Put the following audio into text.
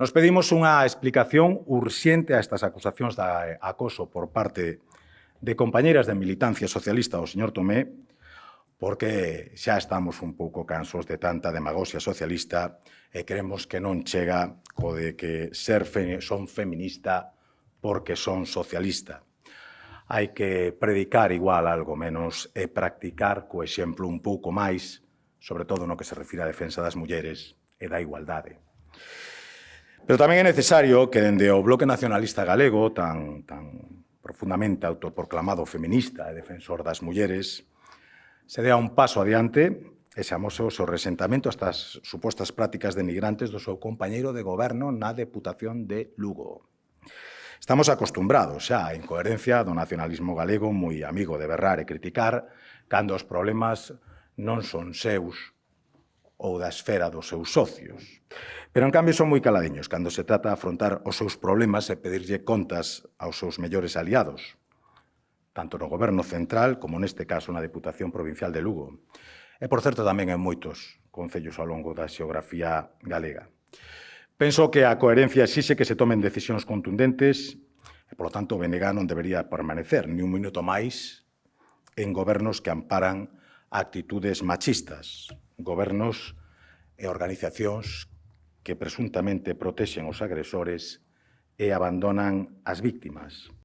Nos pedimos unha explicación urxente a estas acusacións de acoso por parte de compañeiras de militancia socialista o señor Tomé, porque xa estamos un pouco cansos de tanta demagoxia socialista e creemos que non chega co de que son feminista porque son socialista. Hai que predicar igual algo menos e practicar co exemplo un pouco máis, sobre todo no que se refire á defensa das mulleres e da igualdade. Pero tamén é necesario que dende o Bloque Nacionalista Galego, tan profundamente autoproclamado feminista e defensor das mulleres, se dea un paso adiante e se amose o seu resentamento a estas supostas prácticas denigrantes do seu compañeiro de goberno na Deputación de Lugo. Estamos acostumbrados xa á incoherencia do nacionalismo galego, moi amigo de berrar e criticar, cando os problemas non son seus ou da esfera dos seus socios. Pero, en cambio, son moi caladiños cando se trata de afrontar os seus problemas e pedirlle contas aos seus mellores aliados, tanto no goberno central como neste caso na Deputación Provincial de Lugo. E, por certo, tamén en moitos concellos ao longo da xeografía galega. Penso que a coherencia exixe que se tomen decisións contundentes e, polo tanto, o BNG non debería permanecer ni un minuto máis en gobernos que amparan actitudes machistas, gobernos e organizacións que presuntamente protexen os agresores e abandonan as víctimas.